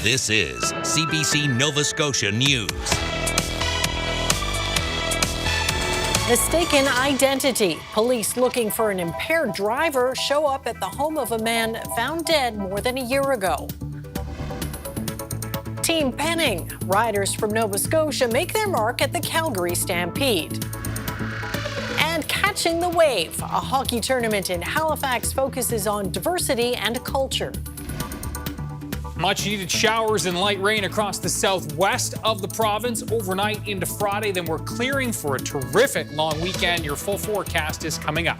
This is CBC Nova Scotia News. Mistaken identity. Police looking for an impaired driver show up at the home of a man found dead more than a year ago. Team penning. Riders from Nova Scotia make their mark at the Calgary Stampede. And catching the wave. A hockey tournament in Halifax focuses on diversity and culture. Much needed showers and light rain across the southwest of the province overnight into Friday. Then we're clearing for a terrific long weekend. Your full forecast is coming up.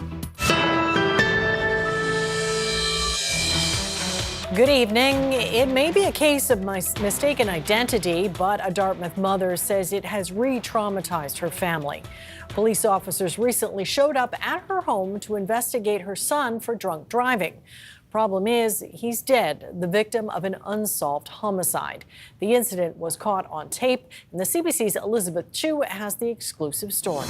Good evening. It may be a case of mistaken identity, but a Dartmouth mother says it has re-traumatized her family. Police officers recently showed up at her home to investigate her son for drunk driving. Problem is, he's dead, the victim of an unsolved homicide. The incident was caught on tape, and the CBC's Elizabeth Chu has the exclusive story.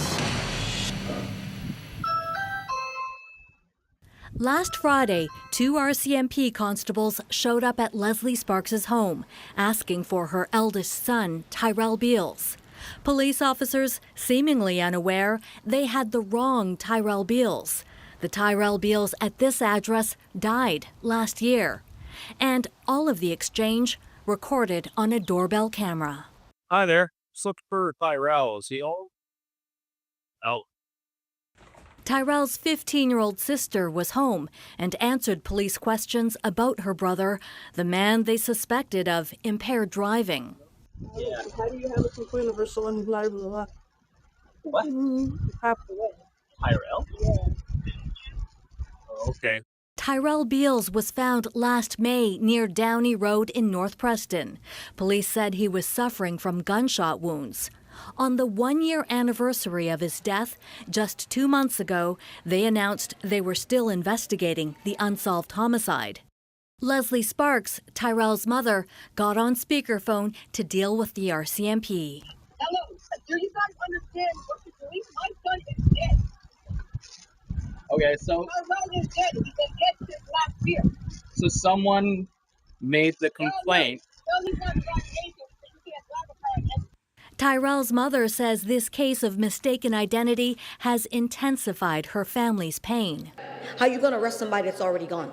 Last Friday, 2 RCMP constables showed up at Leslie Sparks' home, asking for her eldest son, Tyrell Beals. Police officers, seemingly unaware, they had the wrong Tyrell Beals. The Tyrell Beals at this address died last year. And all of the exchange recorded on a doorbell camera. Hi there. Just looking for Tyrell. Is he home? Oh. Tyrell's 15-year-old sister was home and answered police questions about her brother, the man they suspected of impaired driving. Yeah. How do you have a complaint of her son? Blah, blah, blah. What? Tyrell? Yeah. Okay. Tyrell Beals was found last May near Downey Road in North Preston. Police said he was suffering from gunshot wounds. On the one-year anniversary of his death, just 2 months ago, they announced they were still investigating the unsolved homicide. Leslie Sparks, Tyrell's mother, got on speakerphone to deal with the RCMP. Hello, do you guys understand what you're doing? My son is dead. Okay, so My son is dead. He's been dead since last year. so someone made the complaint. No, he's not driving anything. You can't drive a car again. Tyrell's mother says this case of mistaken identity has intensified her family's pain. How you gonna arrest somebody that's already gone?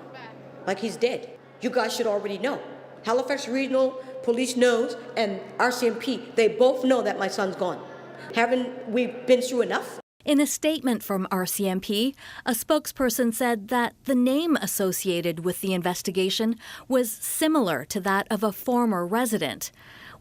Like he's dead. You guys should already know. Halifax Regional Police knows, and RCMP, they both know that my son's gone. Haven't we been through enough? In a statement from RCMP, a spokesperson said that the name associated with the investigation was similar to that of a former resident.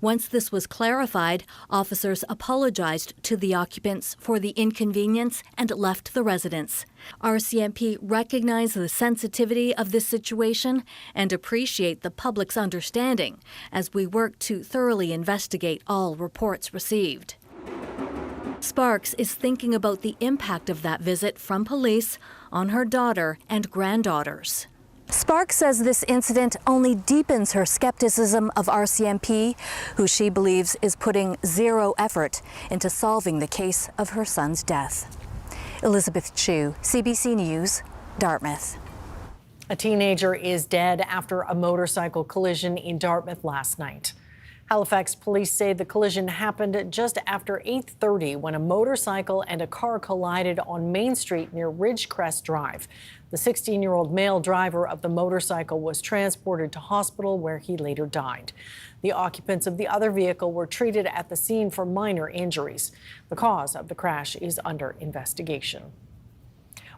Once this was clarified, officers apologized to the occupants for the inconvenience and left the residence. RCMP recognize the sensitivity of this situation and appreciate the public's understanding as we work to thoroughly investigate all reports received. Sparks is thinking about the impact of that visit from police on her daughter and granddaughters. Sparks says this incident only deepens her skepticism of RCMP, who she believes is putting zero effort into solving the case of her son's death. Elizabeth Chu, CBC News, Dartmouth. A teenager is dead after a motorcycle collision in Dartmouth last night. Halifax police say the collision happened just after 8:30 when a motorcycle and a car collided on Main Street near Ridgecrest Drive. The 16-year-old male driver of the motorcycle was transported to hospital where he later died. The occupants of the other vehicle were treated at the scene for minor injuries. The cause of the crash is under investigation.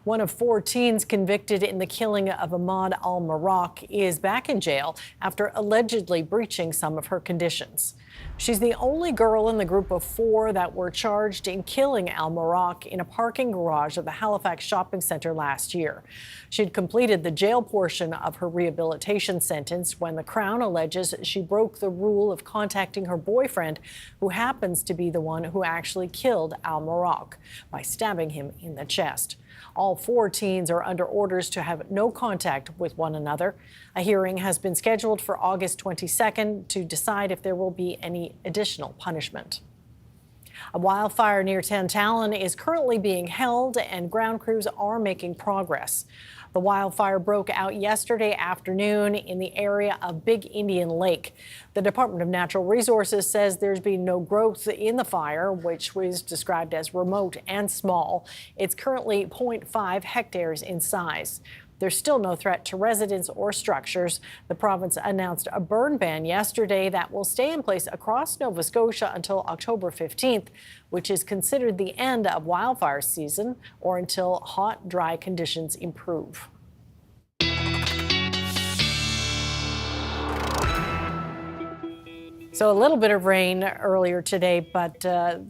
One of 4 teens convicted in the killing of Ahmad al-Marak is back in jail after allegedly breaching some of her conditions. She's the only girl in the group of 4 that were charged in killing al-Marak in a parking garage of the Halifax shopping center last year. She'd completed the jail portion of her rehabilitation sentence when the Crown alleges she broke the rule of contacting her boyfriend, who happens to be the one who actually killed al-Marak, by stabbing him in the chest. All 4 teens are under orders to have no contact with one another. A hearing has been scheduled for August 22nd to decide if there will be any additional punishment. A wildfire near Tantallon is currently being held, and ground crews are making progress. The wildfire broke out yesterday afternoon in the area of Big Indian Lake. The Department of Natural Resources says there's been no growth in the fire, which was described as remote and small. It's currently 0.5 hectares in size. There's still no threat to residents or structures. The province announced a burn ban yesterday that will stay in place across Nova Scotia until October 15th, which is considered the end of wildfire season, or until hot, dry conditions improve. So a little bit of rain earlier today, but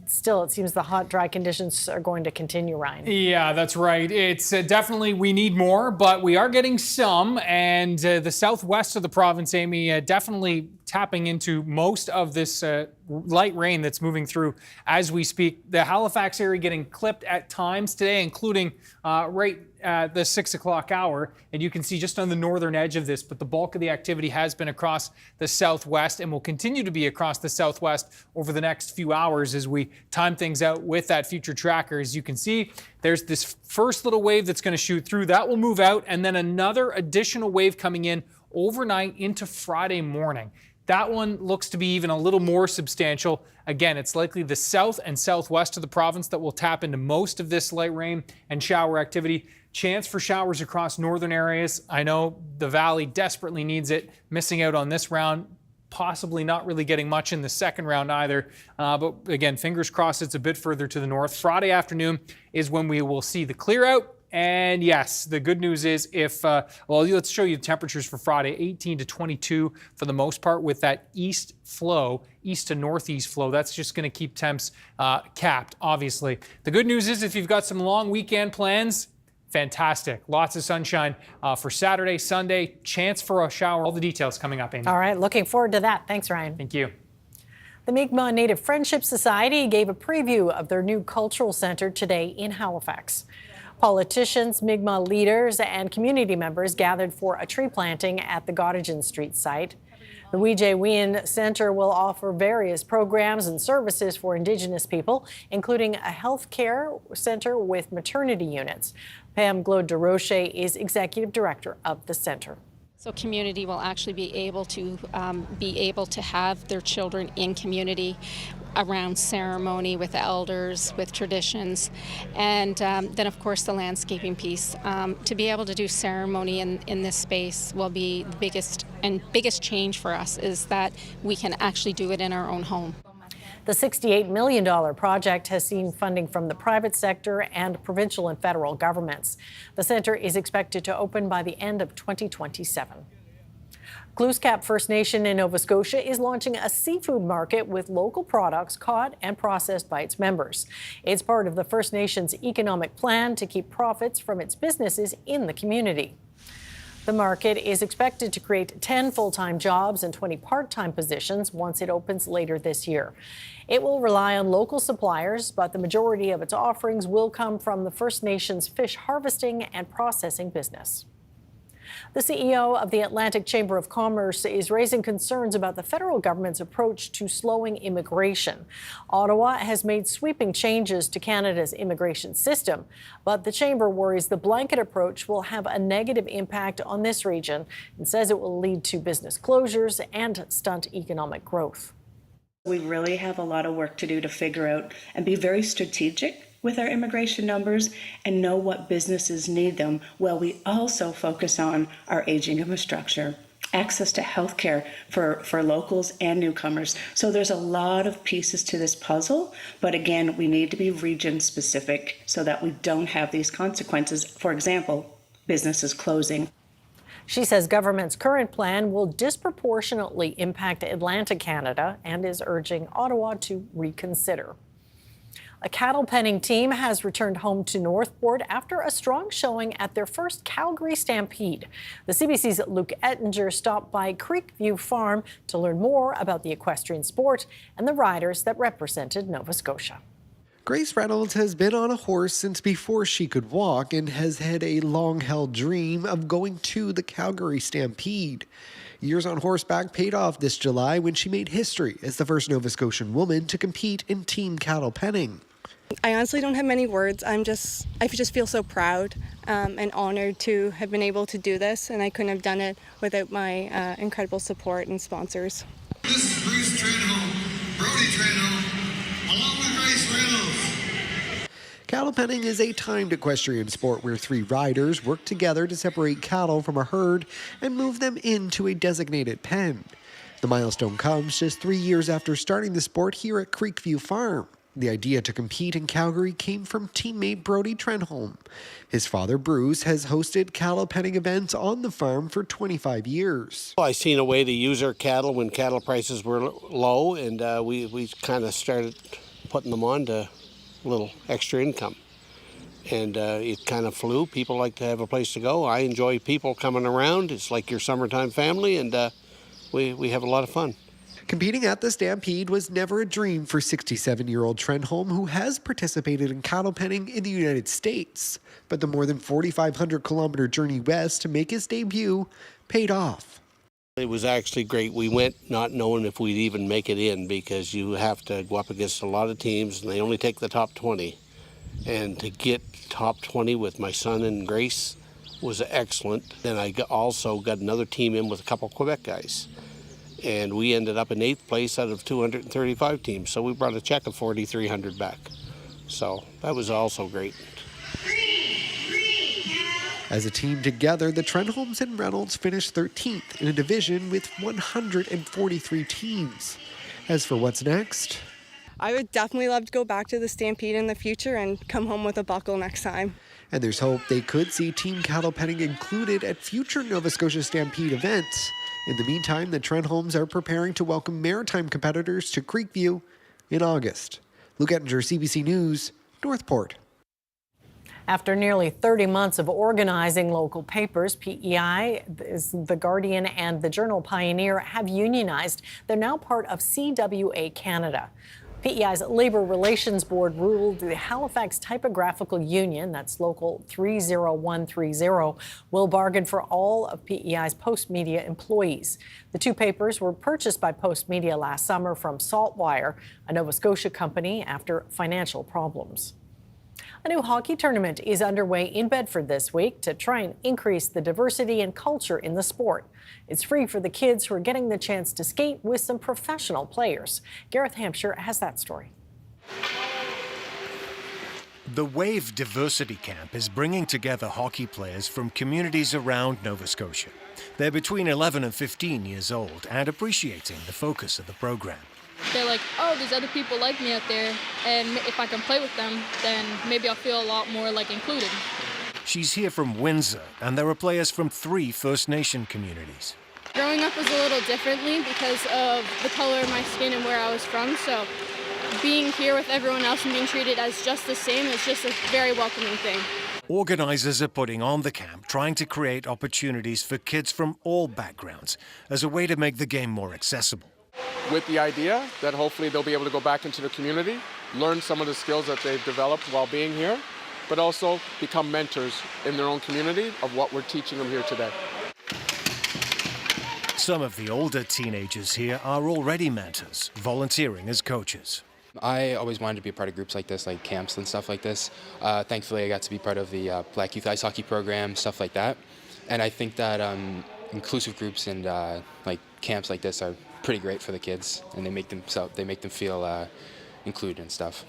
still it seems the hot, dry conditions are going to continue, Ryan. Yeah, that's right. It's definitely, we need more, but we are getting some. And the southwest of the province, Amy, definitely tapping into most of this light rain that's moving through as we speak. The Halifax area getting clipped at times today, including right at the 6 o'clock hour. And you can see just on the northern edge of this, but the bulk of the activity has been across the southwest and will continue to be across the southwest over the next few hours as we time things out with that future tracker. As you can see, there's this first little wave that's going to shoot through. That will move out, and then another additional wave coming in overnight into Friday morning. That one looks to be even a little more substantial. Again, it's likely the south and southwest of the province that will tap into most of this light rain and shower activity. Chance for showers across northern areas. I know the valley desperately needs it. Missing out on this round, possibly not really getting much in the second round either. But again, fingers crossed it's a bit further to the north. Friday afternoon is when we will see the clear out. And yes, the good news is well, let's show you the temperatures for Friday, 18 to 22 for the most part with that east to northeast flow. That's just going to keep temps capped, obviously. The good news is if you've got some long weekend plans, fantastic. Lots of sunshine for Saturday, Sunday, chance for a shower. All the details coming up, Amy. All right, looking forward to that. Thanks, Ryan. Thank you. The Mi'kmaq Native Friendship Society gave a preview of their new cultural center today in Halifax. Politicians, Mi'kmaq leaders, and community members gathered for a tree planting at the Gottingen Street site. The Wee Wien Center will offer various programs and services for Indigenous people, including a health care center with maternity units. Pam Glode-DeRoche is executive director of the center. So community will actually be able to have their children in community around ceremony with elders, with traditions, and then of course the landscaping piece. To be able to do ceremony in this space will be the biggest change for us, is that we can actually do it in our own home. The $68 million project has seen funding from the private sector and provincial and federal governments. The center is expected to open by the end of 2027. Glooscap First Nation in Nova Scotia is launching a seafood market with local products caught and processed by its members. It's part of the First Nation's economic plan to keep profits from its businesses in the community. The market is expected to create 10 full-time jobs and 20 part-time positions once it opens later this year. It will rely on local suppliers, but the majority of its offerings will come from the First Nations fish harvesting and processing business. The CEO of the Atlantic Chamber of Commerce is raising concerns about the federal government's approach to slowing immigration. Ottawa has made sweeping changes to Canada's immigration system, but the chamber worries the blanket approach will have a negative impact on this region and says it will lead to business closures and stunt economic growth. We really have a lot of work to do to figure out and be very strategic with our immigration numbers and know what businesses need them, while we also focus on our aging infrastructure, access to health care for locals and newcomers. So there's a lot of pieces to this puzzle, but again, we need to be region specific so that we don't have these consequences. For example, businesses closing. She says government's current plan will disproportionately impact Atlantic Canada and is urging Ottawa to reconsider. A cattle penning team has returned home to Northport after a strong showing at their first Calgary Stampede. The CBC's Luke Ettinger stopped by Creekview Farm to learn more about the equestrian sport and the riders that represented Nova Scotia. Grace Reynolds has been on a horse since before she could walk and has had a long-held dream of going to the Calgary Stampede. Years on horseback paid off this July when she made history as the first Nova Scotian woman to compete in team cattle penning. I honestly don't have many words. I just feel so proud and honored to have been able to do this, and I couldn't have done it without my incredible support and sponsors. This is Bruce Trenholm, Brody Trenholm, along with Grace Reynolds. Cattle penning is a timed equestrian sport where 3 riders work together to separate cattle from a herd and move them into a designated pen. The milestone comes just 3 years after starting the sport here at Creekview Farm. The idea to compete in Calgary came from teammate Brody Trenholm. His father, Bruce, has hosted cattle penning events on the farm for 25 years. I seen a way to use our cattle when cattle prices were low, and we kind of started putting them on to a little extra income. And it kind of flew. People like to have a place to go. I enjoy people coming around. It's like your summertime family, and we have a lot of fun. Competing at the Stampede was never a dream for 67-year-old Trenholm, who has participated in cattle penning in the United States. But the more than 4,500-kilometer journey west to make his debut paid off. It was actually great. We went not knowing if we'd even make it in, because you have to go up against a lot of teams, and they only take the top 20. And to get top 20 with my son and Grace was excellent. And I also got another team in with a couple Quebec guys. And we ended up in 8th place out of 235 teams. So we brought a check of $4,300 back. So that was also great. As a team together, the Trenholms and Reynolds finished 13th in a division with 143 teams. As for what's next, I would definitely love to go back to the Stampede in the future and come home with a buckle next time. And there's hope they could see team cattle penning included at future Nova Scotia Stampede events. In the meantime, the Trenholms are preparing to welcome maritime competitors to Creekview in August. Luke Ettinger, CBC News, Northport. After nearly 30 months of organizing, local papers, PEI, The Guardian and the Journal Pioneer have unionized. They're now part of CWA Canada. PEI's Labour Relations Board ruled the Halifax Typographical Union, that's Local 30130, will bargain for all of PEI's Postmedia employees. The 2 papers were purchased by Postmedia last summer from Saltwire, a Nova Scotia company, after financial problems. A new hockey tournament is underway in Bedford this week to try and increase the diversity and culture in the sport. It's free for the kids who are getting the chance to skate with some professional players. Gareth Hampshire has that story. The WAVE Diversity Camp is bringing together hockey players from communities around Nova Scotia. They're between 11 and 15 years old and appreciating the focus of the program. They're like, oh, there's other people like me out there, and if I can play with them, then maybe I'll feel a lot more like included. She's here from Windsor, and there are players from 3 First Nation communities. Growing up was a little differently because of the color of my skin and where I was from, so being here with everyone else and being treated as just the same is just a very welcoming thing. Organisers are putting on the camp, trying to create opportunities for kids from all backgrounds as a way to make the game more accessible. With the idea that hopefully they'll be able to go back into the community, learn some of the skills that they've developed while being here, but also become mentors in their own community of what we're teaching them here today. Some of the older teenagers here are already mentors, volunteering as coaches. I always wanted to be a part of groups like this, like camps and stuff like this. Thankfully, I got to be part of the Black Youth Ice Hockey program, stuff like that. And I think that inclusive groups and like camps like this are pretty great for the kids, and they make them feel included and stuff.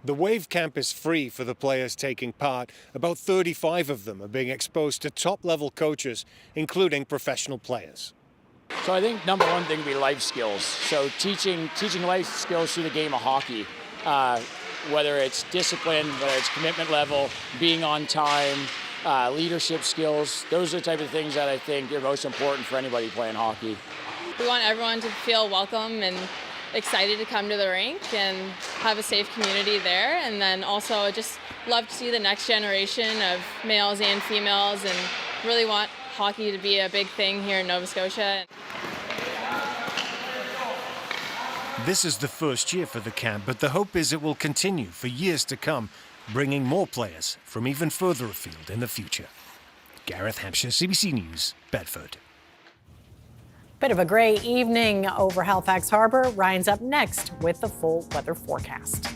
The WAVE camp is free for the players taking part. About 35 of them are being exposed to top-level coaches, including professional players. So I think number one thing would be life skills. So teaching life skills through the game of hockey, whether it's discipline, whether it's commitment level, being on time, leadership skills. Those are the type of things that I think are most important for anybody playing hockey. We want everyone to feel welcome and excited to come to the rink and have a safe community there. And then also just love to see the next generation of males and females, and really want hockey to be a big thing here in Nova Scotia. This is the first year for the camp, but the hope is it will continue for years to come, bringing more players from even further afield in the future. Gareth Hampshire, CBC News, Bedford. Bit of a gray evening over Halifax Harbor. Ryan's up next with the full weather forecast.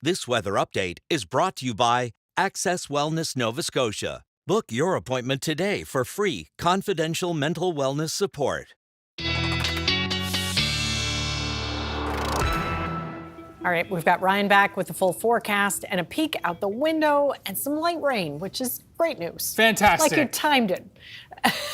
This weather update is brought to you by Access Wellness Nova Scotia. Book your appointment today for free, confidential mental wellness support. All right, we've got Ryan back with the full forecast and a peek out the window and some light rain, which is great news. Fantastic. Like you timed it.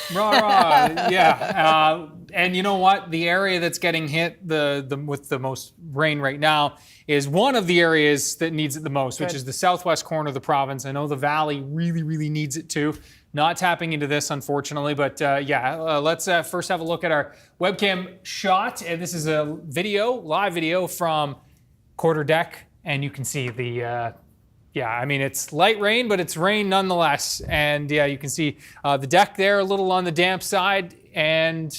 Yeah. And you know what? The area that's getting hit with the most rain right now is one of the areas that needs it the most, which is the southwest corner of the province. I know the valley really, really needs it too. Not tapping into this, unfortunately, but let's first have a look at our webcam shot. And this is a live video from quarter deck, and you can see it's light rain, but it's rain nonetheless. And you can see the deck there a little on the damp side and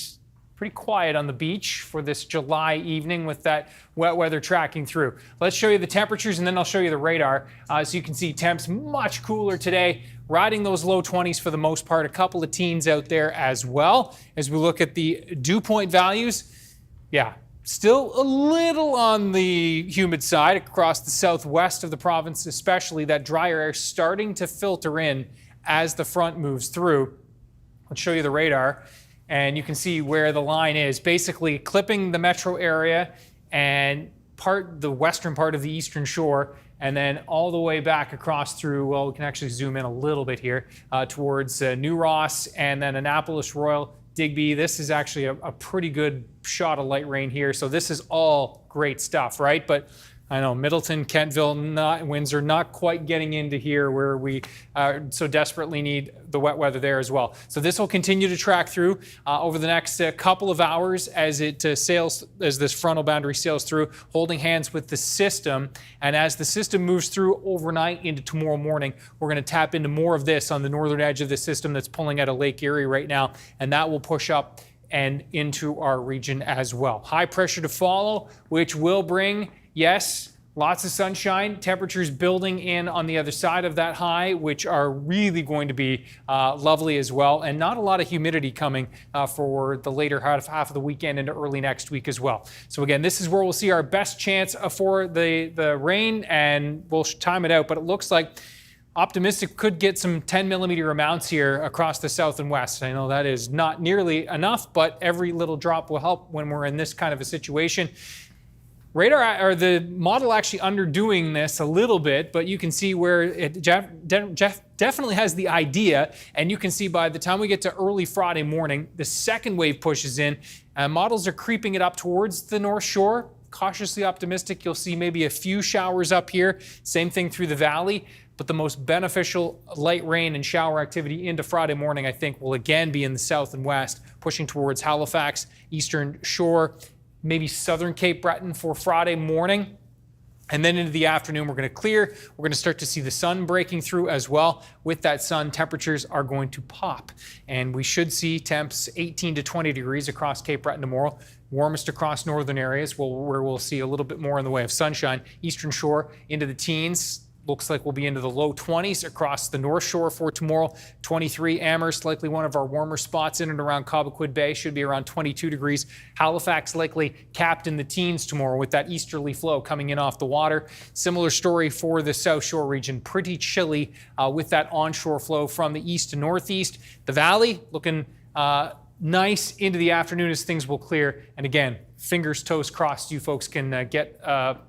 pretty quiet on the beach for this July evening with that wet weather tracking through. Let's show you the temperatures and then I'll show you the radar. So you can see temps much cooler today. riding those low 20s for the most part. A couple of teens out there as well. As we look at the dew point values, yeah, still a little on the humid side across the southwest of the province, especially. That drier air starting to filter in as the front moves through. Let's show you the radar, and you can see where the line is, basically clipping the metro area and the western part of the eastern shore, and then all the way back across through, well, we can actually zoom in a little bit here, towards New Ross and then Annapolis Royal, Digby. This is actually a pretty good shot of light rain here. So this is all great stuff, right? But I know Middleton, Kentville, Windsor, not quite getting into here where we so desperately need the wet weather there as well. So this will continue to track through over the next couple of hours as it sails, as this frontal boundary sails through, holding hands with the system. And as the system moves through overnight into tomorrow morning, we're going to tap into more of this on the northern edge of the system that's pulling out of Lake Erie right now, and that will push up and into our region as well. High pressure to follow, which will bring, yes, lots of sunshine, temperatures building in on the other side of that high, which are really going to be lovely as well. And not a lot of humidity coming for the later half of the weekend into early next week as well. So again, this is where we'll see our best chance for the rain, and we'll time it out. But it looks like optimistic could get some 10 millimeter amounts here across the south and west. I know that is not nearly enough, but every little drop will help when we're in this kind of a situation. Radar, or the model, actually underdoing this a little bit, but you can see where it definitely has the idea, and you can see by the time we get to early Friday morning, the second wave pushes in. Models are creeping it up towards the North Shore. Cautiously optimistic, you'll see maybe a few showers up here. Same thing through the valley. But the most beneficial light rain and shower activity into Friday morning, I think, will again be in the south and west, pushing towards Halifax, Eastern Shore, maybe southern Cape Breton for Friday morning. And then into the afternoon, we're going to clear. We're going to start to see the sun breaking through as well. With that sun, temperatures are going to pop. And we should see temps 18 to 20 degrees across Cape Breton tomorrow. Warmest across northern areas where we'll see a little bit more in the way of sunshine. Eastern Shore into the teens. Looks like we'll be into the low 20s across the North Shore for tomorrow. 23 Amherst, likely one of our warmer spots in and around Cobequid Bay, should be around 22 degrees. Halifax likely capped in the teens tomorrow with that easterly flow coming in off the water. Similar story for the South Shore region. Pretty chilly with that onshore flow from the east to northeast. The valley looking nice into the afternoon as things will clear. And again, fingers, toes crossed, you folks can get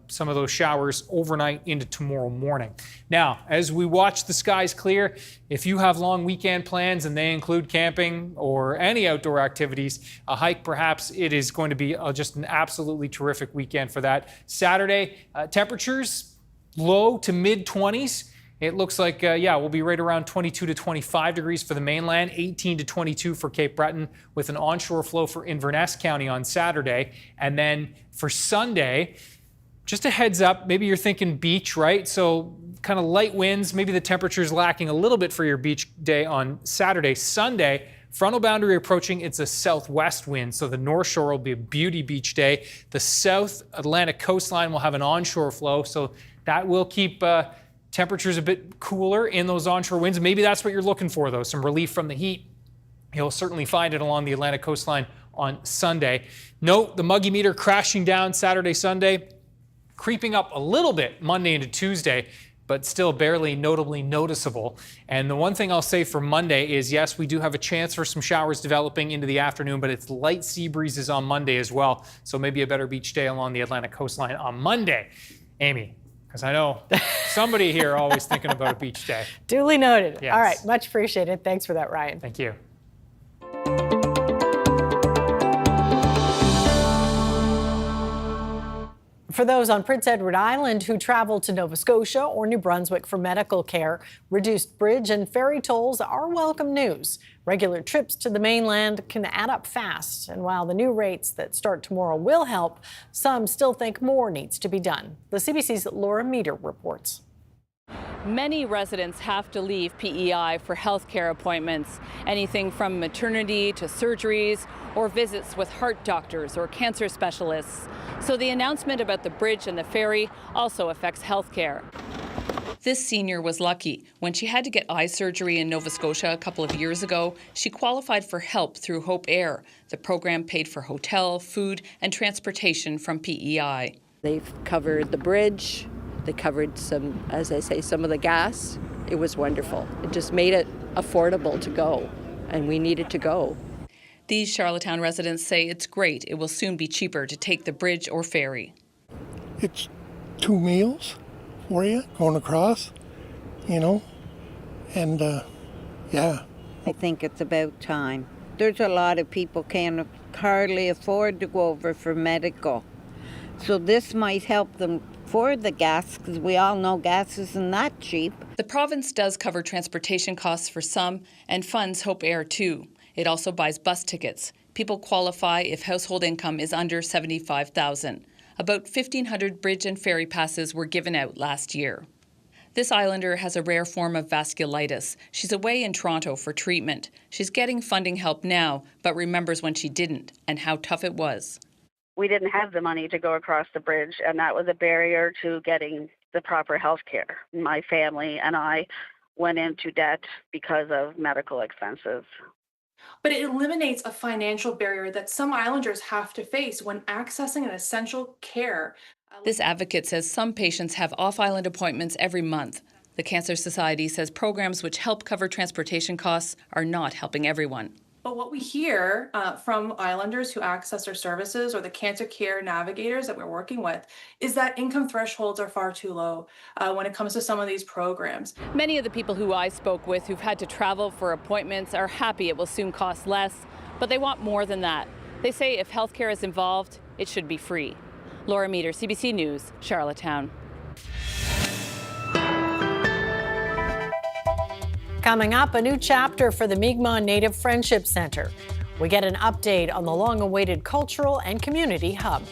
some of those showers overnight into tomorrow morning. Now, as we watch the skies clear, if you have long weekend plans and they include camping or any outdoor activities, a hike perhaps, it is going to be just an absolutely terrific weekend for that. Saturday, temperatures low to mid 20s. It looks like, we'll be right around 22 to 25 degrees for the mainland, 18 to 22 for Cape Breton, with an onshore flow for Inverness County on Saturday. And then for Sunday, just a heads up, maybe you're thinking beach, right? So kind of light winds, maybe the temperature's lacking a little bit for your beach day on Saturday. Sunday, frontal boundary approaching, it's a southwest wind, so the North Shore will be a beauty beach day. The South Atlantic coastline will have an onshore flow, so that will keep temperatures a bit cooler in those onshore winds. Maybe that's what you're looking for, though, some relief from the heat. You'll certainly find it along the Atlantic coastline on Sunday. Note the muggy meter crashing down Saturday, Sunday, creeping up a little bit Monday into Tuesday, but still barely notably noticeable. And the one thing I'll say for Monday is, yes, we do have a chance for some showers developing into the afternoon, but it's light sea breezes on Monday as well. So maybe a better beach day along the Atlantic coastline on Monday. Amy, because I know somebody here always thinking about a beach day. Duly noted. Yes. All right, much appreciated. Thanks for that, Ryan. Thank you. For those on Prince Edward Island who travel to Nova Scotia or New Brunswick for medical care, reduced bridge and ferry tolls are welcome news. Regular trips to the mainland can add up fast, and while the new rates that start tomorrow will help, some still think more needs to be done. The CBC's Laura Meter reports. Many residents have to leave PEI for healthcare appointments, anything from maternity to surgeries or visits with heart doctors or cancer specialists. So the announcement about the bridge and the ferry also affects healthcare. This senior was lucky. When she had to get eye surgery in Nova Scotia a couple of years ago, she qualified for help through Hope Air. The program paid for hotel, food, and transportation from PEI. They've covered the bridge. They covered some, as I say, some of the gas. It was wonderful. It just made it affordable to go, and we needed to go. These Charlottetown residents say it's great. It will soon be cheaper to take the bridge or ferry. It's 2 meals for you going across, and yeah. I think it's about time. There's a lot of people can hardly afford to go over for medical. So this might help them afford the gas, because we all know gas isn't that cheap. The province does cover transportation costs for some and funds Hope Air too. It also buys bus tickets. People qualify if household income is under $75,000. About 1,500 bridge and ferry passes were given out last year. This islander has a rare form of vasculitis. She's away in Toronto for treatment. She's getting funding help now, but remembers when she didn't and how tough it was. We didn't have the money to go across the bridge, and that was a barrier to getting the proper health care. My family and I went into debt because of medical expenses. But it eliminates a financial barrier that some islanders have to face when accessing an essential care. This advocate says some patients have off-island appointments every month. The Cancer Society says programs which help cover transportation costs are not helping everyone. But what we hear from islanders who access our services or the cancer care navigators that we're working with is that income thresholds are far too low when it comes to some of these programs. Many of the people who I spoke with who've had to travel for appointments are happy it will soon cost less, but they want more than that. They say if healthcare is involved, it should be free. Laura Meter, CBC News, Charlottetown. Coming up, a new chapter for the Mi'kmaq Native Friendship Center. We get an update on the long-awaited cultural and community hub.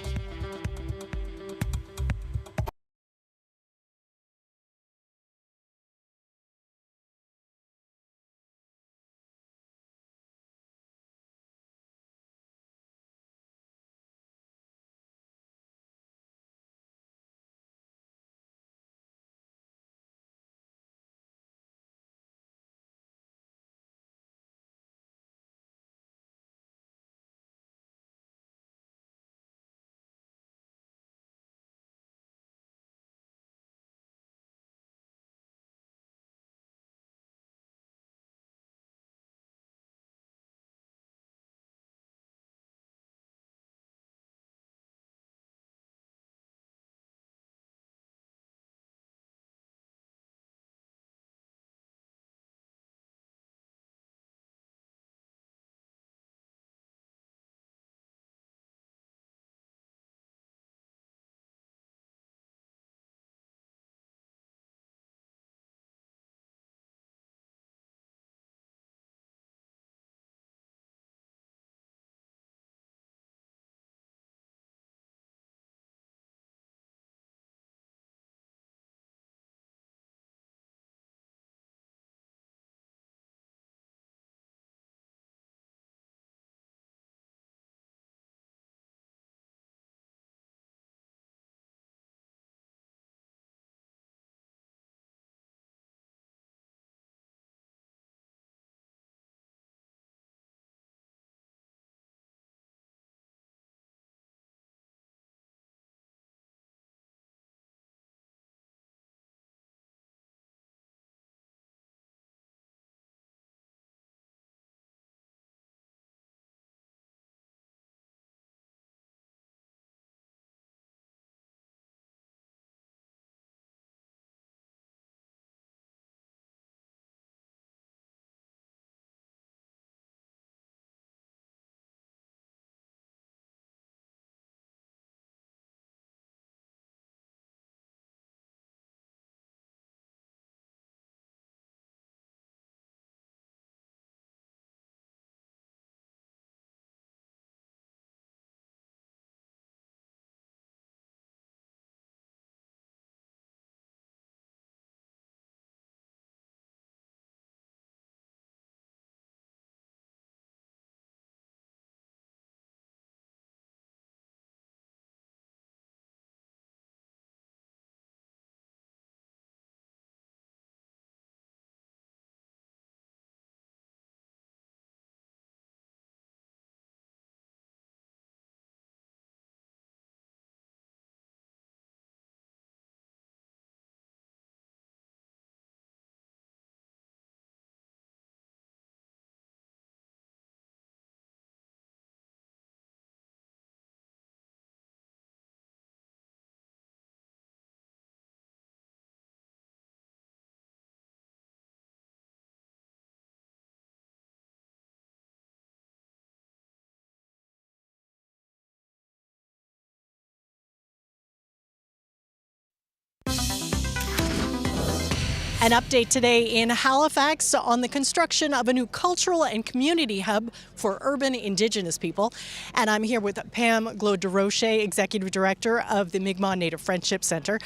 An update today in Halifax on the construction of a new cultural and community hub for urban Indigenous people. And I'm here with Pam Glodoroche, Executive Director of the Mi'kmaq Native Friendship Centre.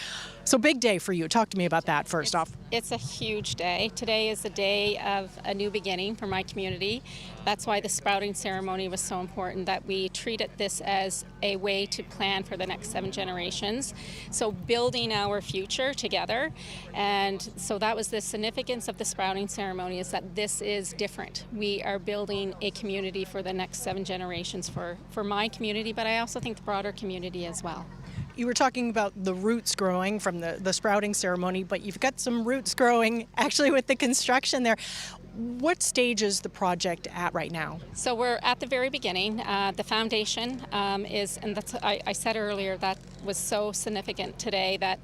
So big day for you. Talk to me about that first off. It's a huge day. Today is the day of a new beginning for my community. That's why the sprouting ceremony was so important, that we treated this as a way to plan for the next 7 generations. So building our future together. And so that was the significance of the sprouting ceremony, is that this is different. We are building a community for the next 7 generations for my community, but I also think the broader community as well. You were talking about the roots growing from the sprouting ceremony, but you've got some roots growing actually with the construction there. What stage is the project at right now? So we're at the very beginning. The foundation is, and that's, I said earlier, that was so significant today, that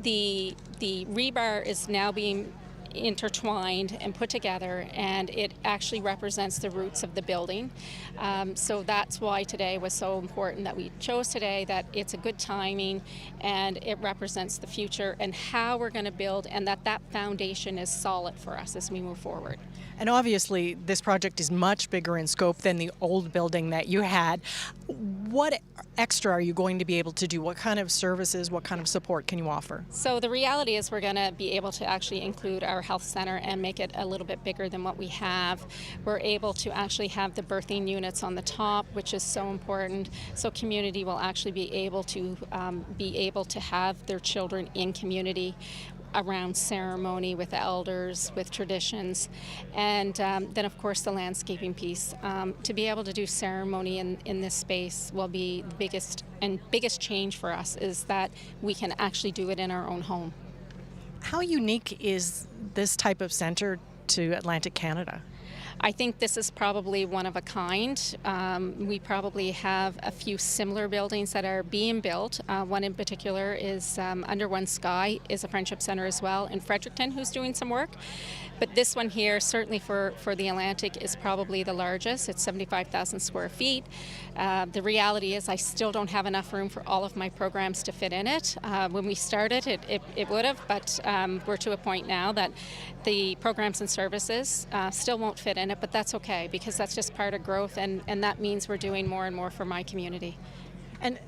the rebar is now being intertwined and put together, and it actually represents the roots of the building. So that's why today was so important, that we chose today, that it's a good timing and it represents the future and how we're going to build, and that foundation is solid for us as we move forward. And obviously this project is much bigger in scope than the old building that you had. What extra are you going to be able to do? What kind of services, what kind of support can you offer? So the reality is we're going to be able to actually include our health center and make it a little bit bigger than what we have. We're able to actually have the birthing units on the top, which is so important. So community will actually be able to have their children in community around ceremony with elders, with traditions, and then of course the landscaping piece. To be able to do ceremony in this space will be the biggest change for us, is that we can actually do it in our own home. How unique is this type of center to Atlantic Canada? I think this is probably one of a kind. We probably have a few similar buildings that are being built. One in particular is Under One Sky, is a friendship center as well in Fredericton, who's doing some work. But this one here, certainly for the Atlantic, is probably the largest. It's 75,000 square feet. The reality is I still don't have enough room for all of my programs to fit in it. When we started, it would have, but we're to a point now that the programs and services still won't fit in it, but that's okay, because that's just part of growth, and that means we're doing more and more for my community. And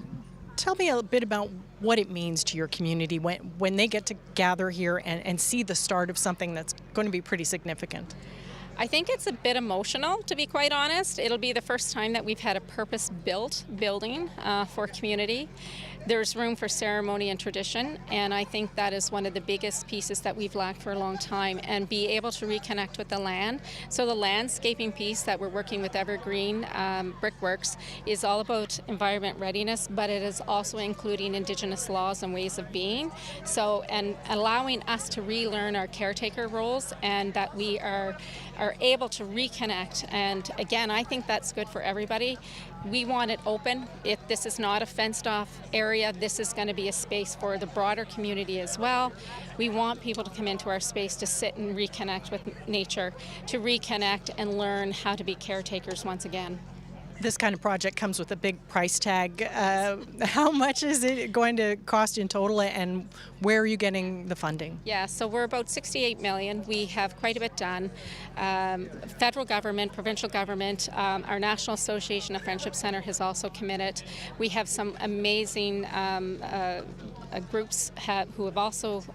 tell me a bit about what it means to your community when they get to gather here and see the start of something that's going to be pretty significant. I think it's a bit emotional, to be quite honest. It'll be the first time that we've had a purpose-built building for community. There's room for ceremony and tradition, and I think that is one of the biggest pieces that we've lacked for a long time, and be able to reconnect with the land. So the landscaping piece that we're working with Evergreen Brickworks is all about environment readiness, but it is also including Indigenous laws and ways of being. So, and allowing us to relearn our caretaker roles, and that we are able to reconnect. And again, I think that's good for everybody. We want it open. This is not a fenced off area. This is going to be a space for the broader community as well. We want people to come into our space to sit and reconnect with nature, to reconnect and learn how to be caretakers once again. This kind of project comes with a big price tag. How much is it going to cost in total, and where are you getting the funding? Yeah, so we're about $68 million. We have quite a bit done. Federal government, provincial government, our National Association of Friendship Center has also committed. We have some amazing groups who have also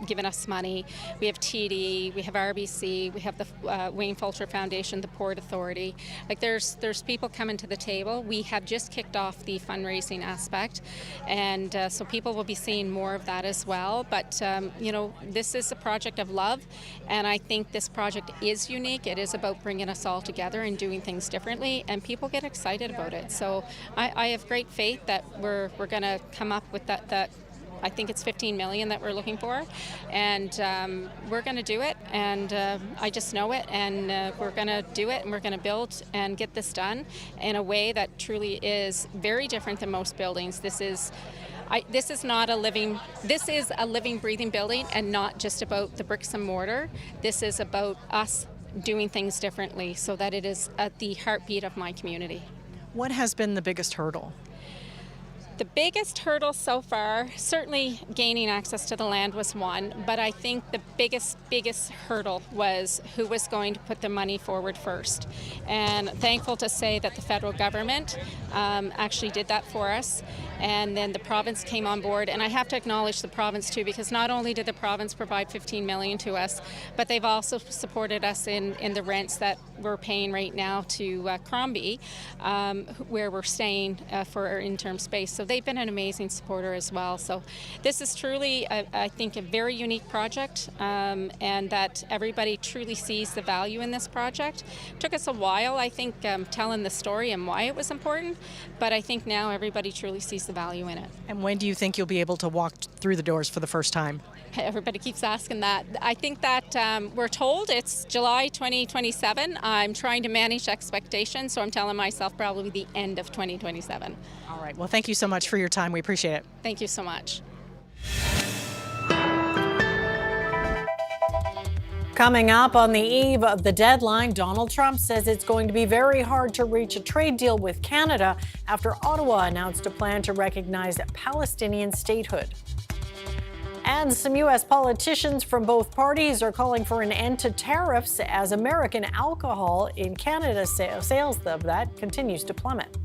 given us money. We have TD, we have RBC, we have the Wayne Fulcher Foundation, the Port Authority. Like there's people coming to the table. We have just kicked off the fundraising aspect, and so people will be seeing more of that as well. But you know, this is a project of love, and I think this project is unique. It is about bringing us all together and doing things differently, and people get excited about it. So I have great faith that we're going to come up with that. I think it's $15 million that we're looking for, and we're going to do it, and I just know it, and we're going to do it, and we're going to build and get this done in a way that truly is very different than most buildings. This is a living, breathing building, and not just about the bricks and mortar. This is about us doing things differently, so that it is at the heartbeat of my community. What has been the biggest hurdle? The biggest hurdle so far, certainly gaining access to the land was one, but I think the biggest hurdle was who was going to put the money forward first. And thankful to say that the federal government actually did that for us. And then the province came on board, and I have to acknowledge the province too, because not only did the province provide $15 million to us, but they've also supported us in the rents that we're paying right now to Crombie, where we're staying for our interim space. So they've been an amazing supporter as well. So this is truly, I think, a very unique project, and that everybody truly sees the value in this project. It took us a while, I think, telling the story and why it was important, but I think now everybody truly sees the value in it. And when do you think you'll be able to walk through the doors for the first time? Everybody keeps asking that. I think that we're told it's July 2027. I'm trying to manage expectations, so I'm telling myself probably the end of 2027. All right. Well, thank you so much for your time. We appreciate it. Thank you so much. Coming up on the eve of the deadline, Donald Trump says it's going to be very hard to reach a trade deal with Canada after Ottawa announced a plan to recognize Palestinian statehood. And some U.S. politicians from both parties are calling for an end to tariffs as American alcohol in Canada sales of that continues to plummet.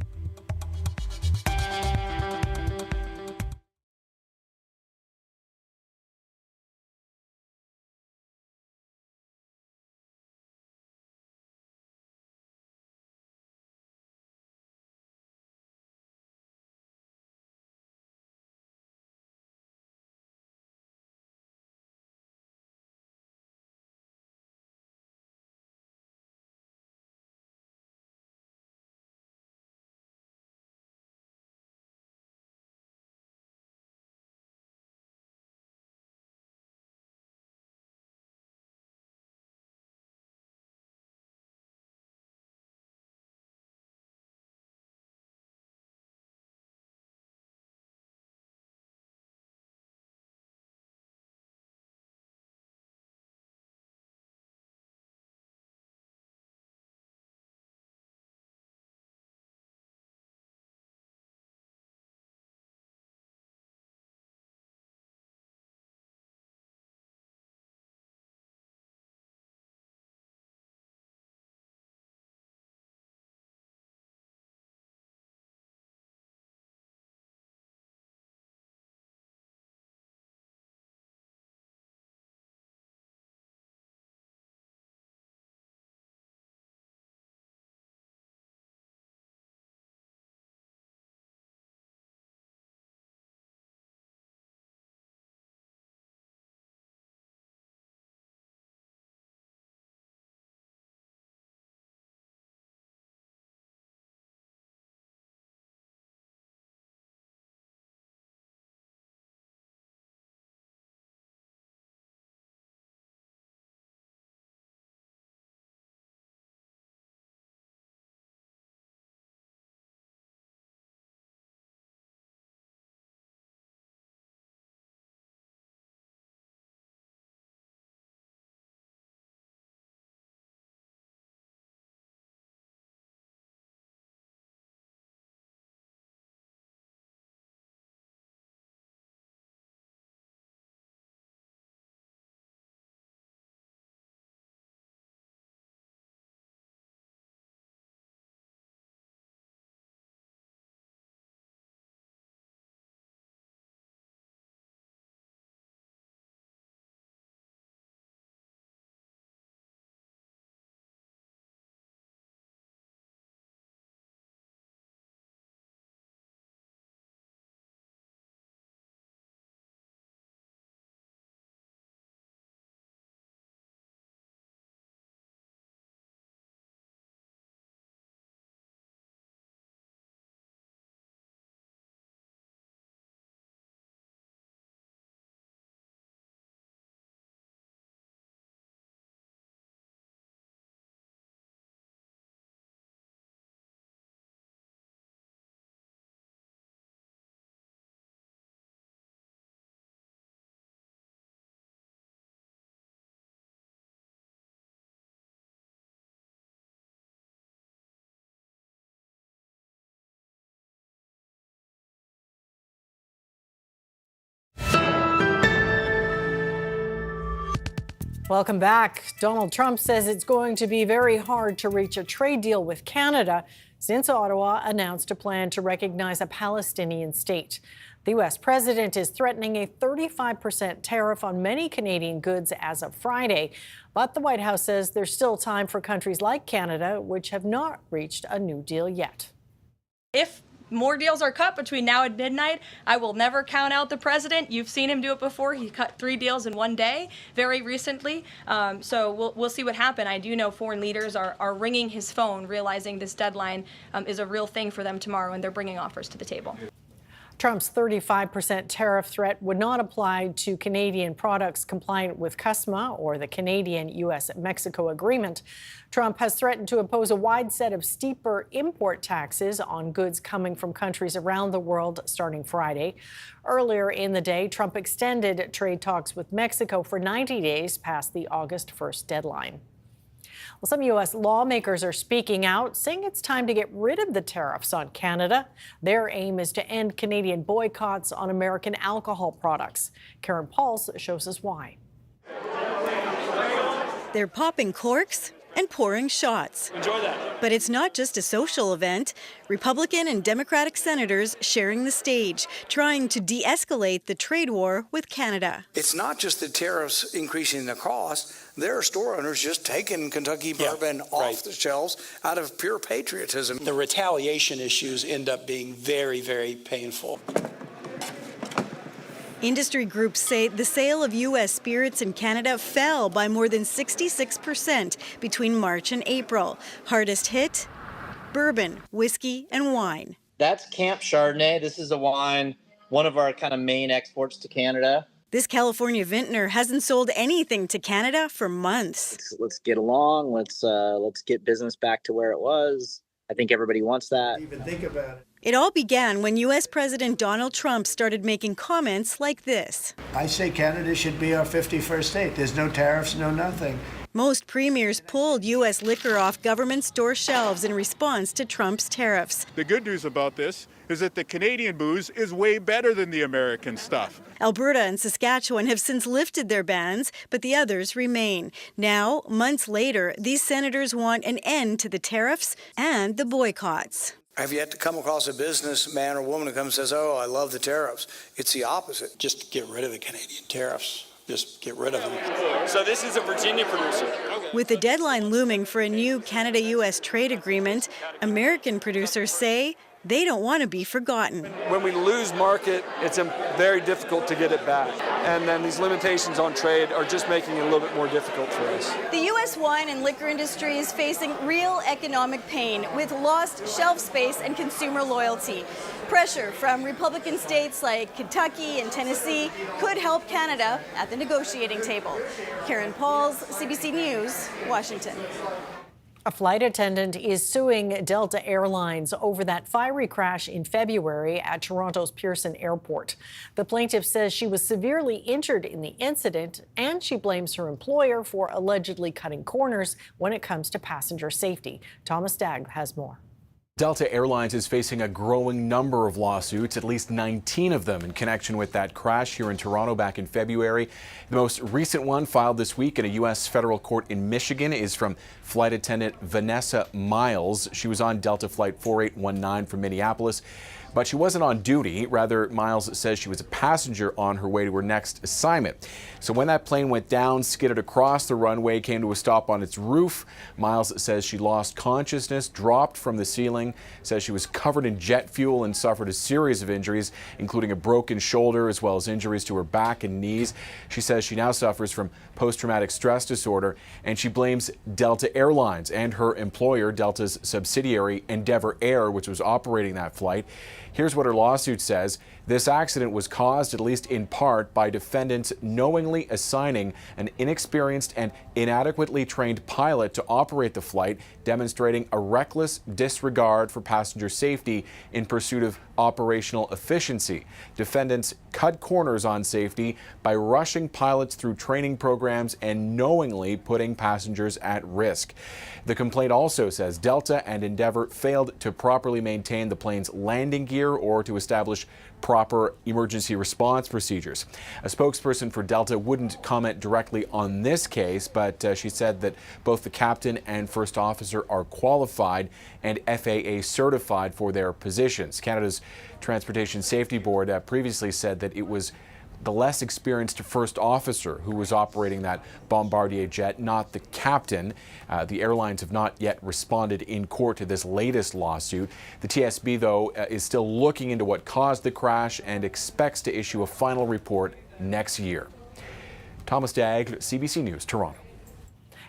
Welcome back. Donald Trump says it's going to be very hard to reach a trade deal with Canada since Ottawa announced a plan to recognize a Palestinian state. The U.S. president is threatening a 35% tariff on many Canadian goods as of Friday. But the White House says there's still time for countries like Canada, which have not reached a new deal yet. If more deals are cut between now and midnight, I will never count out the president. You've seen him do it before. He cut 3 deals in one day very recently. So we'll see what happens. I do know foreign leaders are ringing his phone, realizing this deadline is a real thing for them tomorrow, and they're bringing offers to the table. Trump's 35% tariff threat would not apply to Canadian products compliant with CUSMA or the Canadian-U.S.-Mexico agreement. Trump has threatened to impose a wide set of steeper import taxes on goods coming from countries around the world starting Friday. Earlier in the day, Trump extended trade talks with Mexico for 90 days past the August 1st deadline. Well, some U.S. lawmakers are speaking out, saying it's time to get rid of the tariffs on Canada. Their aim is to end Canadian boycotts on American alcohol products. Karen Pauls shows us why. They're popping corks and pouring shots. Enjoy that. But it's not just a social event. Republican and Democratic senators sharing the stage, trying to de-escalate the trade war with Canada. It's not just the tariffs increasing the cost. There are store owners just taking Kentucky bourbon off the shelves out of pure patriotism. The retaliation issues end up being very, very painful. Industry groups say the sale of U.S. spirits in Canada fell by more than 66% between March and April. Hardest hit? Bourbon, whiskey, and wine. That's Camp Chardonnay. This is a wine, one of our kind of main exports to Canada. This California vintner hasn't sold anything to Canada for months. Let's get along. Let's get business back to where it was. I think everybody wants that. Even think about it. It all began when U.S. President Donald Trump started making comments like this. I say Canada should be our 51st state. There's no tariffs, no nothing. Most premiers pulled U.S. liquor off government store shelves in response to Trump's tariffs. The good news about this is that the Canadian booze is way better than the American stuff. Alberta and Saskatchewan have since lifted their bans, but the others remain. Now, months later, these senators want an end to the tariffs and the boycotts. I've yet to come across a businessman or woman who comes and says, oh, I love the tariffs. It's the opposite. Just get rid of the Canadian tariffs. Just get rid of them. So this is a Virginia producer. With the deadline looming for a new Canada-U.S. trade agreement, American producers say they don't want to be forgotten. When we lose market, it's very difficult to get it back. And then these limitations on trade are just making it a little bit more difficult for us. The U.S. wine and liquor industry is facing real economic pain with lost shelf space and consumer loyalty. Pressure from Republican states like Kentucky and Tennessee could help Canada at the negotiating table. Karen Pauls, CBC News, Washington. A flight attendant is suing Delta Airlines over that fiery crash in February at Toronto's Pearson Airport. The plaintiff says she was severely injured in the incident, and she blames her employer for allegedly cutting corners when it comes to passenger safety. Thomas Stagg has more. Delta Airlines is facing a growing number of lawsuits, at least 19 of them in connection with that crash here in Toronto back in February. The most recent one filed this week in a U.S. federal court in Michigan is from flight attendant Vanessa Miles. She was on Delta Flight 4819 from Minneapolis, but she wasn't on duty. Rather, Miles says she was a passenger on her way to her next assignment. So when that plane went down, skidded across the runway, came to a stop on its roof, Miles says she lost consciousness, dropped from the ceiling, says she was covered in jet fuel and suffered a series of injuries, including a broken shoulder as well as injuries to her back and knees. She says she now suffers from post-traumatic stress disorder, and she blames Delta Airlines and her employer, Delta's subsidiary Endeavor Air, which was operating that flight. Here's what her lawsuit says. This accident was caused, at least in part, by defendants knowingly assigning an inexperienced and inadequately trained pilot to operate the flight, demonstrating a reckless disregard disregard for passenger safety in pursuit of operational efficiency. Defendants cut corners on safety by rushing pilots through training programs and knowingly putting passengers at risk. The complaint also says Delta and Endeavour failed to properly maintain the plane's landing gear or to establish proper emergency response procedures. A spokesperson for Delta wouldn't comment directly on this case, but she said that both the captain and first officer are qualified and FAA certified for their positions. Canada's Transportation Safety Board previously said that it was the less experienced first officer who was operating that Bombardier jet, not the captain. The airlines have not yet responded in court to this latest lawsuit. The TSB, though, is still looking into what caused the crash and expects to issue a final report next year. Thomas Daigle, CBC News, Toronto.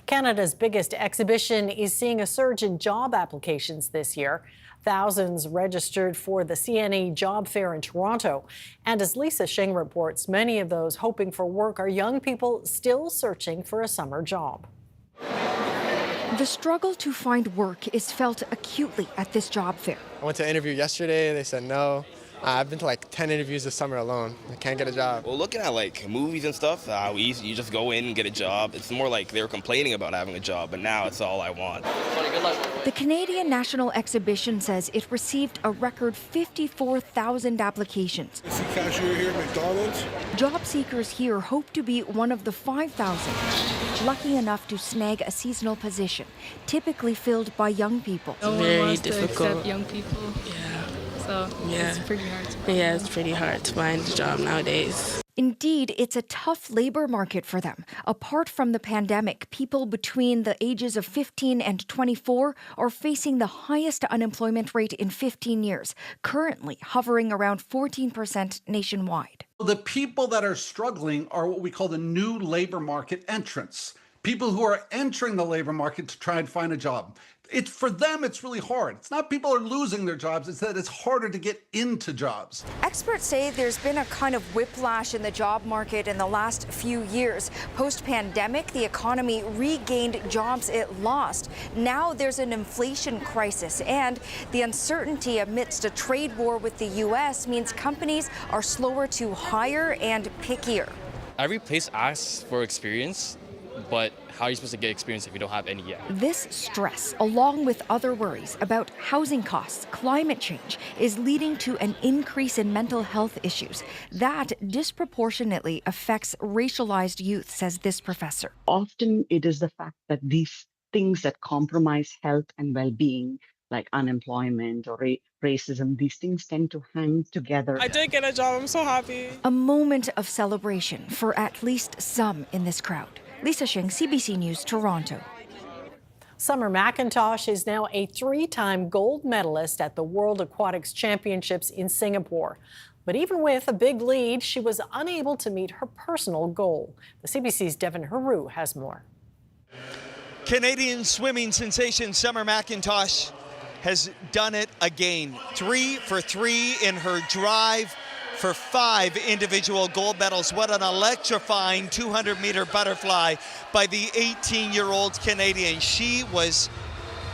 Canada's biggest exhibition is seeing a surge in job applications this year. Thousands registered for the CNE Job Fair in Toronto. And as Lisa Shing reports, many of those hoping for work are young people still searching for a summer job. The struggle to find work is felt acutely at this job fair. I went to an interview yesterday. They said no. I've been to like 10 interviews this summer alone. I can't get a job. Well, looking at like movies and stuff, you just go in and get a job. It's more like they were complaining about having a job, but now it's all I want. Good luck. The Canadian National Exhibition says it received a record 54,000 applications. Is the cashier here at McDonald's? Job seekers here hope to be one of the 5,000 lucky enough to snag a seasonal position, typically filled by young people. Very difficult. To accept young people. So it's pretty hard to find. Yeah, it's pretty hard to find a job nowadays. Indeed, it's a tough labor market for them. Apart from the pandemic, people between the ages of 15 and 24 are facing the highest unemployment rate in 15 years, currently hovering around 14% nationwide. The people that are struggling are what we call the new labor market entrants. People who are entering the labor market to try and find a job. For them, it's really hard. It's not people are losing their jobs, it's that it's harder to get into jobs. Experts say there's been a kind of whiplash in the job market in the last few years. Post-pandemic, the economy regained jobs it lost. Now there's an inflation crisis, and the uncertainty amidst a trade war with the U.S. means companies are slower to hire and pickier. Every place asks for experience, but how are you supposed to get experience if you don't have any yet? This stress, along with other worries about housing costs, climate change, is leading to an increase in mental health issues. That disproportionately affects racialized youth, says this professor. Often it is the fact that these things that compromise health and well-being, like unemployment or racism, these things tend to hang together. I did get a job. I'm so happy. A moment of celebration for at least some in this crowd. Lisa Shing, CBC News, Toronto. Summer McIntosh is now a 3-time gold medalist at the World Aquatics Championships in Singapore. But even with a big lead, she was unable to meet her personal goal. The CBC's Devin Haru has more. Canadian swimming sensation Summer McIntosh has done it again. 3 for 3 in her drive for 5 individual gold medals. What an electrifying 200-meter butterfly by the 18-year-old Canadian. She was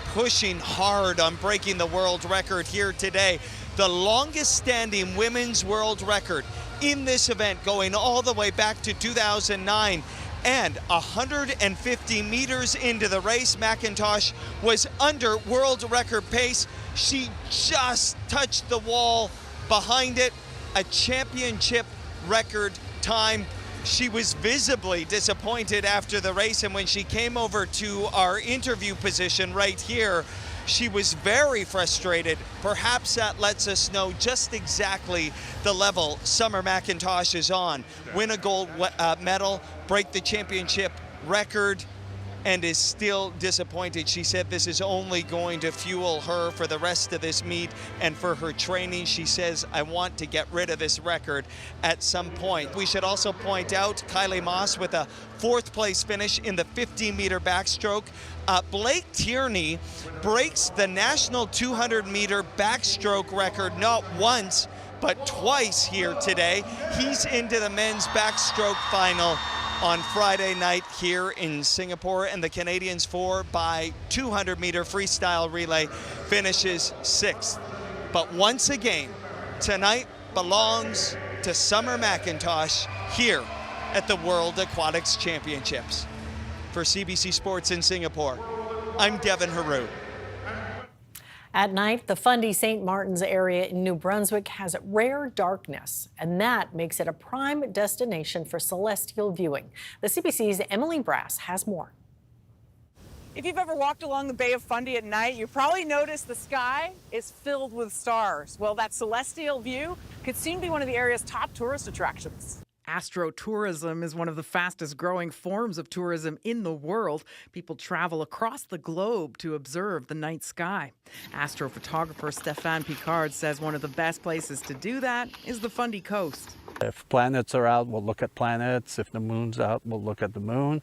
pushing hard on breaking the world record here today. The longest standing women's world record in this event, going all the way back to 2009. And 150 meters into the race, McIntosh was under world record pace. She just touched the wall behind it. A championship record time. She was visibly disappointed after the race, and when she came over to our interview position right here, she was very frustrated. Perhaps that lets us know just exactly the level Summer McIntosh is on. Win a gold medal, break the championship record, and is still disappointed. She said this is only going to fuel her for the rest of this meet and for her training. She says, I want to get rid of this record at some point. We should also point out Kylie Moss with a 4th place finish in the 50-meter backstroke. Blake Tierney breaks the national 200-meter backstroke record not once, but twice here today. He's into the men's backstroke final on Friday night here in Singapore, and the Canadians 4x 200-meter freestyle relay finishes 6th. But once again, tonight belongs to Summer McIntosh here at the World Aquatics Championships. For CBC Sports in Singapore, I'm Devin Haru. At night, the Fundy St. Martin's area in New Brunswick has rare darkness, and that makes it a prime destination for celestial viewing. The CBC's Emily Brass has more. If you've ever walked along the Bay of Fundy at night, you probably noticed the sky is filled with stars. Well, that celestial view could soon be one of the area's top tourist attractions. Astrotourism is one of the fastest growing forms of tourism in the world. People travel across the globe to observe the night sky. Astrophotographer Stéphane Picard says one of the best places to do that is the Fundy coast. If planets are out, we'll look at planets. If the moon's out, we'll look at the moon.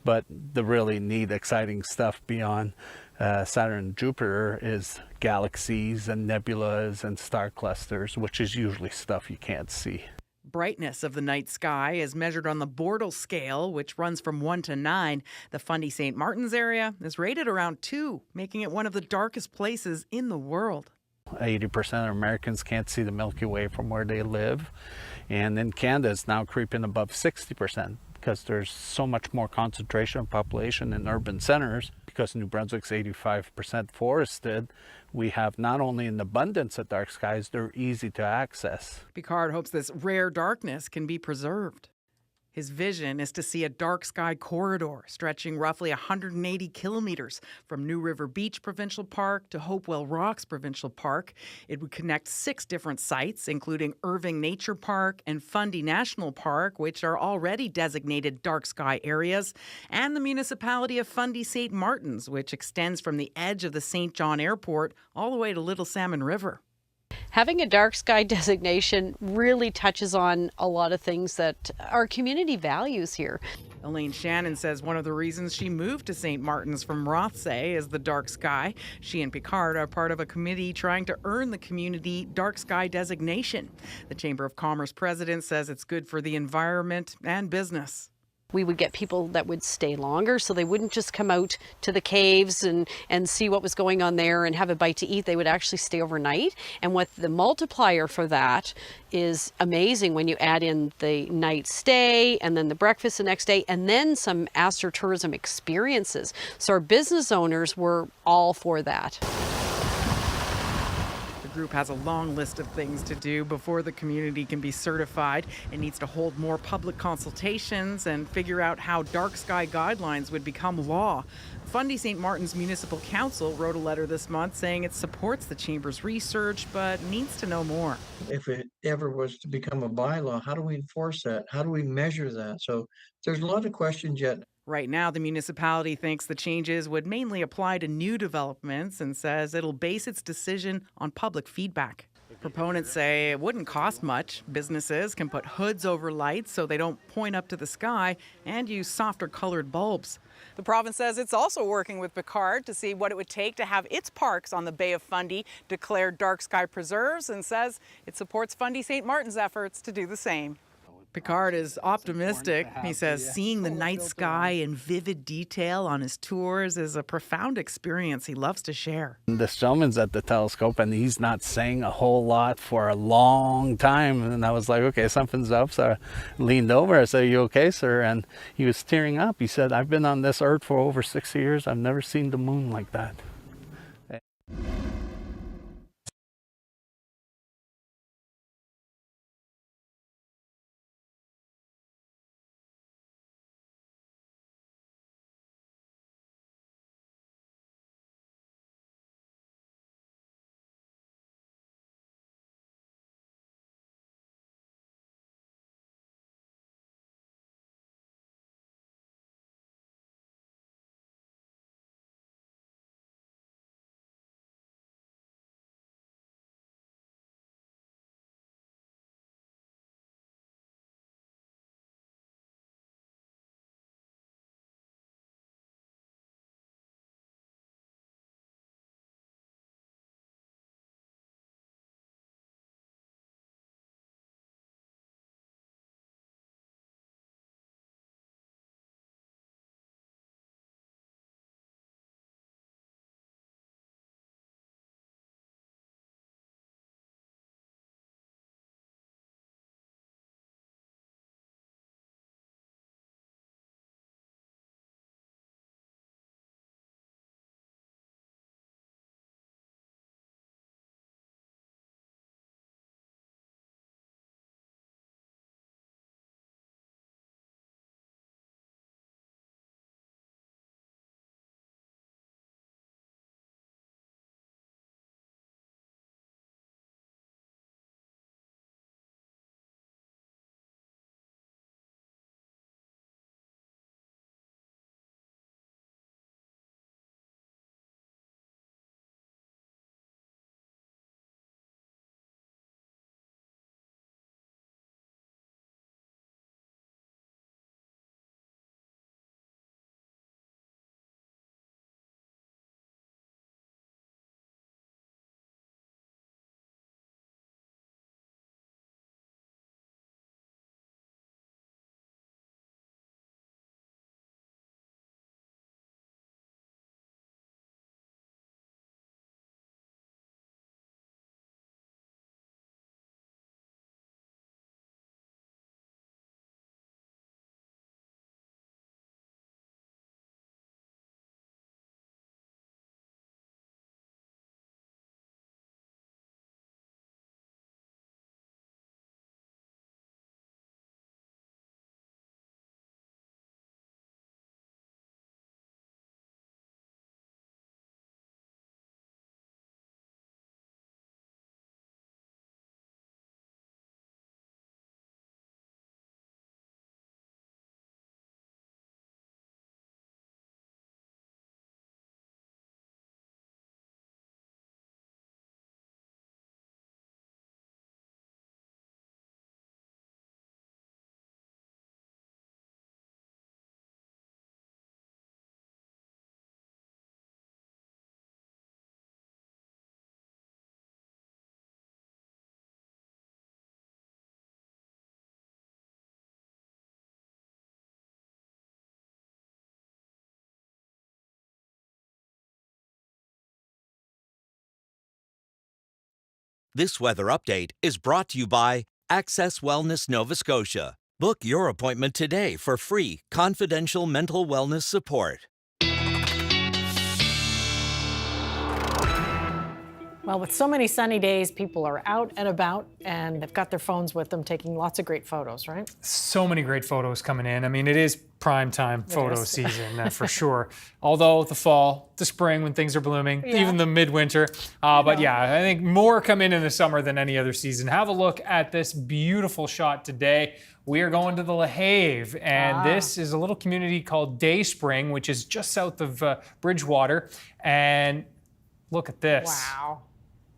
But the really neat, exciting stuff beyond Saturn and Jupiter is galaxies and nebulas and star clusters, which is usually stuff you can't see. Brightness of the night sky is measured on the Bortle scale, which runs from 1 to 9. The Fundy St. Martin's area is rated around 2, making it one of the darkest places in the world. 80% of Americans can't see the Milky Way from where they live. And in Canada, it's now creeping above 60% because there's so much more concentration of population in urban centers. Because New Brunswick's 85% forested, we have not only an abundance of dark skies, they're easy to access. Picard hopes this rare darkness can be preserved. His vision is to see a dark sky corridor stretching roughly 180 kilometers from New River Beach Provincial Park to Hopewell Rocks Provincial Park. It would connect 6 different sites, including Irving Nature Park and Fundy National Park, which are already designated dark sky areas, and the municipality of Fundy St. Martin's, which extends from the edge of the St. John Airport all the way to Little Salmon River. Having a dark sky designation really touches on a lot of things that our community values here. Elaine Shannon says one of the reasons she moved to St. Martin's from Rothsay is the dark sky. She and Picard are part of a committee trying to earn the community dark sky designation. The Chamber of Commerce president says it's good for the environment and business. We would get people that would stay longer, so they wouldn't just come out to the caves and see what was going on there and have a bite to eat. They would actually stay overnight. And what the multiplier for that is amazing when you add in the night stay and then the breakfast the next day and then some Astrotourism experiences. So our business owners were all for that. The group has a long list of things to do before the community can be certified. It needs to hold more public consultations and figure out how dark sky guidelines would become law. Fundy St. Martin's Municipal Council wrote a letter this month saying it supports the Chamber's research but needs to know more. If it ever was to become a bylaw, how do we enforce that? How do we measure that? So there's a lot of questions yet. Right now, the municipality thinks the changes would mainly apply to new developments and says it'll base its decision on public feedback. Proponents say it wouldn't cost much. Businesses can put hoods over lights so they don't point up to the sky and use softer colored bulbs. The province says it's also working with Picard to see what it would take to have its parks on the Bay of Fundy declared dark sky preserves and says it supports Fundy St. Martin's efforts to do the same. Picard is optimistic. He says seeing the night sky in vivid detail on his tours is a profound experience he loves to share. This gentleman's at the telescope and he's not saying a whole lot for a long time. And I was like, okay, something's up. So I leaned over. I said, "Are you okay, sir?" And he was tearing up. He said, "I've been on this earth for over 6 years. I've never seen the moon like that." This weather update is brought to you by Access Wellness Nova Scotia. Book your appointment today for free, confidential mental wellness support. Well, with so many sunny days, people are out and about and they've got their phones with them taking lots of great photos, right? So many great photos coming in. I mean, it is prime time photo season for sure. Although the fall, the spring when things are blooming, even the midwinter. But yeah, I think more come in the summer than any other season. Have a look at this beautiful shot today. We are going to the La Have, and this is a little community called Day Spring, which is just south of Bridgewater. And look at this. Wow.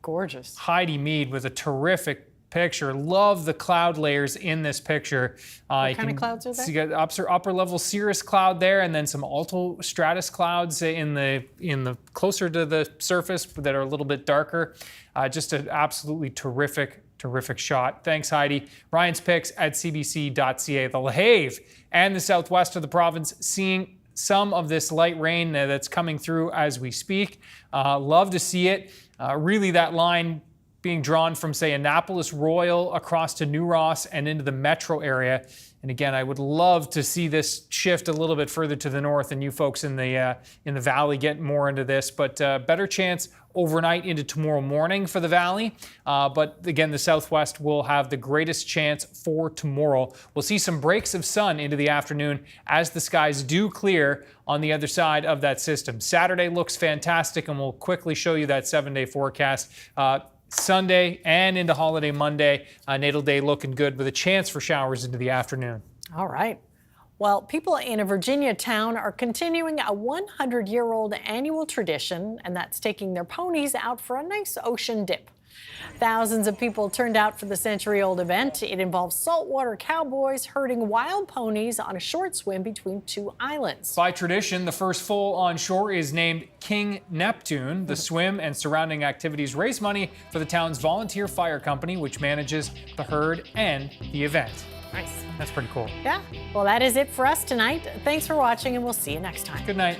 Gorgeous. Heidi Mead with a terrific picture. Love the cloud layers in this picture. What kind of clouds are there? So you got upper level cirrus cloud there, and then some altostratus clouds in the closer to the surface that are a little bit darker. Just an absolutely terrific shot. Thanks, Heidi. Ryan's picks at cbc.ca. The La Have and the southwest of the province seeing some of this light rain that's coming through as we speak. Love to see it. Really that line being drawn from, say, Annapolis Royal across to New Ross and into the metro area. And again, I would love to see this shift a little bit further to the north and you folks in the valley get more into this. But better chance overnight into tomorrow morning for the valley. But again, the southwest will have the greatest chance for tomorrow. We'll see some breaks of sun into the afternoon as the skies do clear on the other side of that system. Saturday looks fantastic, and we'll quickly show you that 7-day forecast. Sunday and into holiday Monday, natal day looking good with a chance for showers into the afternoon. All right. Well, people in a Virginia town are continuing a 100-year-old annual tradition, and that's taking their ponies out for a nice ocean dip. Thousands of people turned out for the century-old event. It involves saltwater cowboys herding wild ponies on a short swim between two islands. By tradition, the first foal on shore is named King Neptune. The swim and surrounding activities raise money for the town's volunteer fire company, which manages the herd and the event. Nice. That's pretty cool. Yeah. Well, that is it for us tonight. Thanks for watching, and we'll see you next time. Good night.